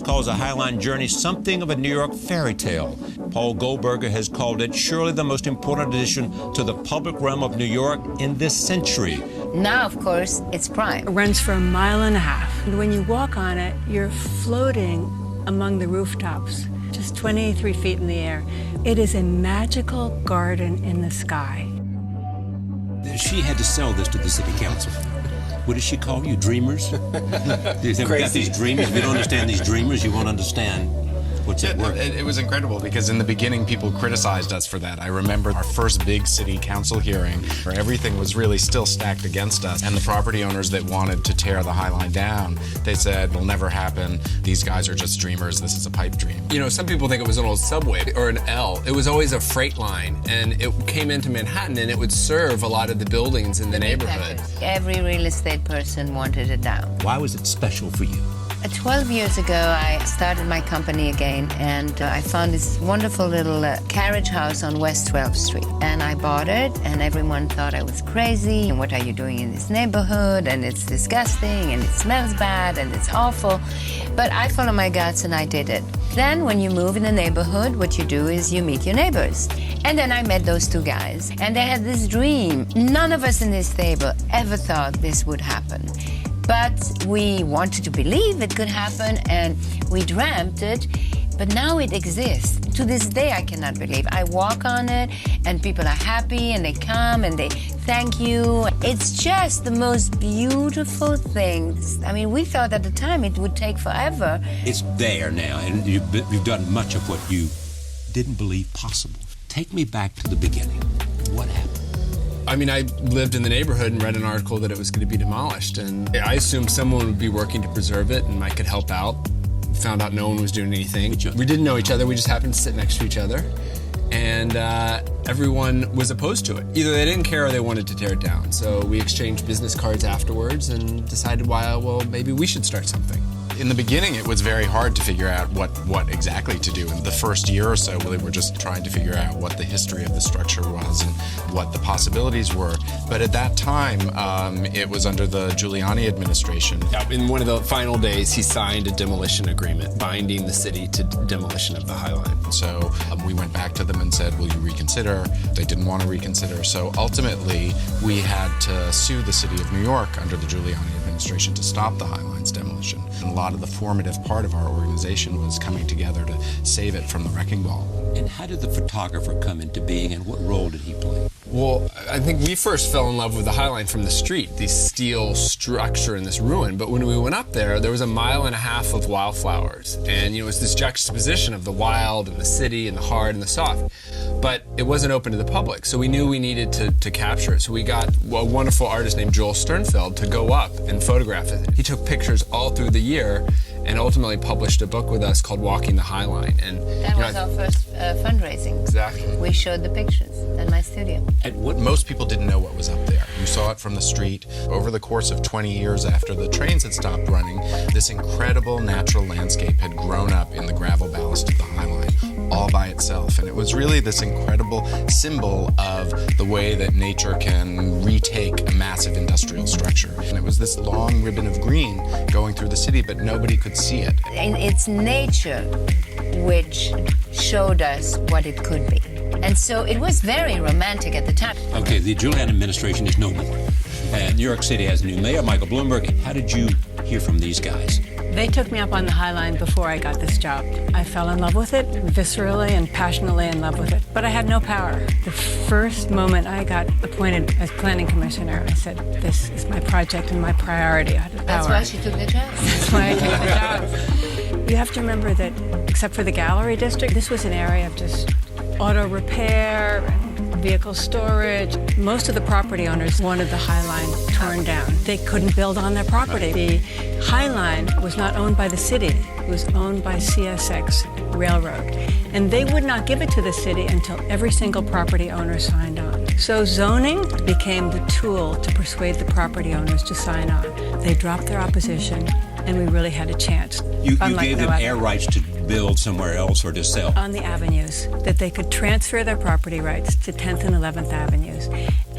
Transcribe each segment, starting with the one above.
calls the Highline journey something of a New York fairy tale. Paul Goldberger has called it surely the most important addition to the public realm of New York in this century. Now, of course, it's prime. It runs for 1.5 miles. And when you walk on it, you're floating among the rooftops, just 23 feet in the air. It is a magical garden in the sky. She had to sell this to the city council. What does she call you, dreamers? Do you think we got these dreamers? We don't understand these dreamers. You won't understand what's at work. It was incredible because in the beginning, people criticized us for that. I remember our first big city council hearing where everything was really still stacked against us. And the property owners that wanted to tear the High Line down, they said, it'll never happen. These guys are just dreamers. This is a pipe dream. You know, some people think it was an old subway or an L. It was always a freight line, and it came into Manhattan, and it would serve a lot of the buildings in the neighborhood. Every real estate person wanted it down. Why was it special for you? 12 years ago, I started my company again, and I found this wonderful little carriage house on West 12th Street. And I bought it, and everyone thought I was crazy. And what are you doing in this neighborhood? And it's disgusting, and it smells bad, and it's awful. But I followed my guts, and I did it. Then when you move in a neighborhood, what you do is you meet your neighbors. And then I met those two guys, and they had this dream. None of us in this table ever thought this would happen. But we wanted to believe it could happen, and we dreamt it, but now it exists. To this day, I cannot believe. I walk on it, and people are happy, and they come, and they thank you. It's just the most beautiful thing. I mean, we thought at the time it would take forever. It's there now, and you've done much of what you didn't believe possible. Take me back to the beginning. What happened? I mean, I lived in the neighborhood and read an article that it was going to be demolished, and I assumed someone would be working to preserve it, and I could help out. Found out no one was doing anything. We didn't know each other. We just happened to sit next to each other, and everyone was opposed to it. Either they didn't care or they wanted to tear it down. So we exchanged business cards afterwards and decided, well, maybe we should start something. In the beginning, it was very hard to figure out what exactly to do. In the first year or so, we were just trying to figure out what the history of the structure was and what the possibilities were. But at that time, it was under the Giuliani administration. In one of the final days, he signed a demolition agreement binding the city to demolition of the High Line. So we went back to them and said, will you reconsider? They didn't want to reconsider. So ultimately, we had to sue the city of New York under the Giuliani administration to stop the High Line's demolition. And a lot of the formative part of our organization was coming together to save it from the wrecking ball. And how did the photographer come into being, and what role did he play? Well, I think we first fell in love with the High Line from the street, the steel structure and this ruin. But when we went up there was 1.5 miles of wildflowers. And, it was this juxtaposition of the wild and the city and the hard and the soft. But it wasn't open to the public, so we knew we needed to capture it. So we got a wonderful artist named Joel Sternfeld to go up and photograph it. He took pictures all through the year and ultimately published a book with us called Walking the High Line. And that was our first fundraising. Exactly. We showed the pictures in my studio. And most people didn't know what was up there. You saw it from the street. Over the course of 20 years after the trains had stopped running, this incredible natural landscape had grown up in the gravel ballast of the High Line, all by itself. And it was really this incredible symbol of the way that nature can retake a massive industrial structure. And it was this long ribbon of green going through the city, but nobody could see it. And it's nature which showed us what it could be. And so it was very romantic at the time. Okay, the Giuliani administration is no more. And New York City has a new mayor, Michael Bloomberg. How did you hear from these guys? They took me up on the High Line before I got this job. I fell in love with it, viscerally and passionately in love with it, but I had no power. The first moment I got appointed as planning commissioner, I said, this is my project and my priority. I had the power. That's why she took the job. That's why I took the job. You have to remember that, except for the gallery district, this was an area of just auto repair, vehicle storage. Most of the property owners wanted the High Line torn down. They couldn't build on their property. The High Line was not owned by the city. It was owned by CSX Railroad. And they would not give it to the city until every single property owner signed on. So zoning became the tool to persuade the property owners to sign on. They dropped their opposition, and we really had a chance. You gave them air rights to build somewhere else or to sell? On the avenues, that they could transfer their property rights to 10th and 11th Avenues.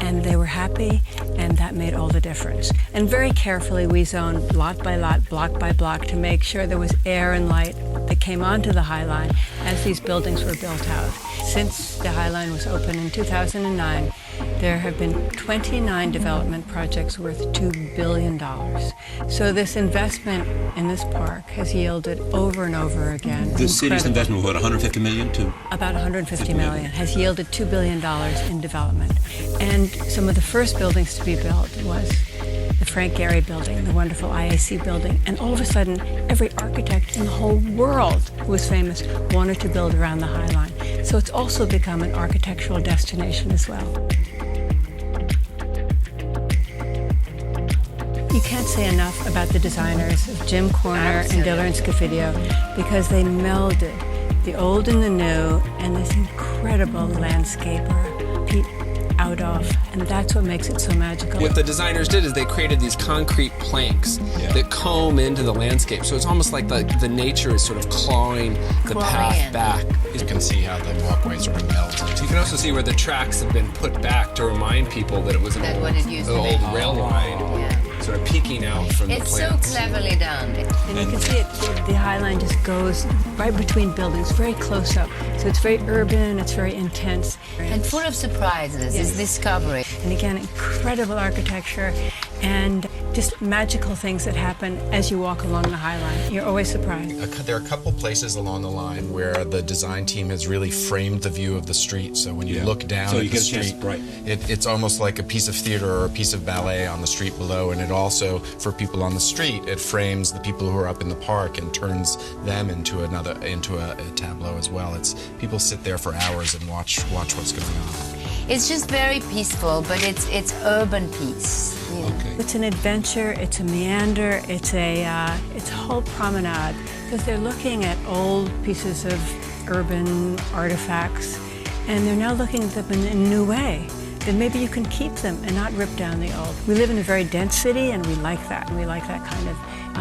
and they were happy, and that made all the difference. And very carefully, we zoned lot by lot, block by block, to make sure there was air and light that came onto the High Line as these buildings were built out. Since the High Line was opened in 2009, there have been 29 development projects worth $2 billion. So this investment in this park has yielded over and over again. The city's investment, what, 150 million to? About 150 million has yielded $2 billion in development. And some of the first buildings to be built was the Frank Gehry building, the wonderful IAC building. And all of a sudden, every architect in the whole world who was famous wanted to build around the High Line. So it's also become an architectural destination as well. You can't say enough about the designers of Jim Corner and Diller and Scofidio, because they melded the old and the new and this incredible landscaper, Pete Outhoff, and that's what makes it so magical. What the designers did is they created these concrete planks that comb into the landscape. So it's almost like the nature is sort of clawing the path back. You can see how the walkway sort of melts. So you can also see where the tracks have been put back to remind people that it was an old rail line. Sort of peeking out from the plants. It's so cleverly done. And you can see it, the High Line just goes right between buildings, very close up. So it's very urban, it's very intense. And full of surprises, it's discovery. And again, incredible architecture and just magical things that happen as you walk along the High Line. You're always surprised. There are a couple places along the line where the design team has really framed the view of the street. So when you look down at the street, it's almost like a piece of theater or a piece of ballet on the street below. And it also, for people on the street, it frames the people who are up in the park and turns them into a tableau as well. It's people sit there for hours and watch what's going on. It's just very peaceful, but it's urban peace. Okay. It's an adventure, it's a meander, it's a whole promenade, because they're looking at old pieces of urban artifacts, and they're now looking at them in a new way. Then maybe you can keep them and not rip down the old. We live in a very dense city, and we like that. We like that kind of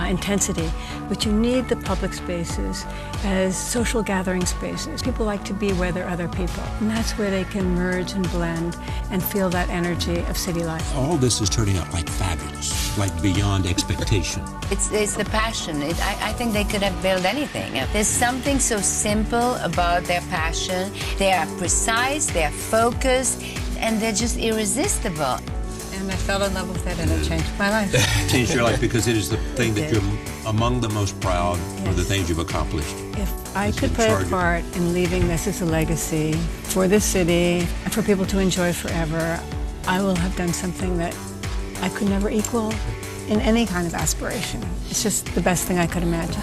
intensity. But you need the public spaces as social gathering spaces. People like to be where there are other people, and that's where they can merge and blend and feel that energy of city life. All this is turning out like fabulous, like beyond expectation. It's the passion. I think they could have built anything. There's something so simple about their passion. They are precise, they are focused, and they're just irresistible. And I fell in love with it, and it changed my life. Changed your life because it is the thing that you're among the most proud of, the things you've accomplished. If I could play a part in leaving this as a legacy for this city and for people to enjoy forever, I will have done something that I could never equal in any kind of aspiration. It's just the best thing I could imagine.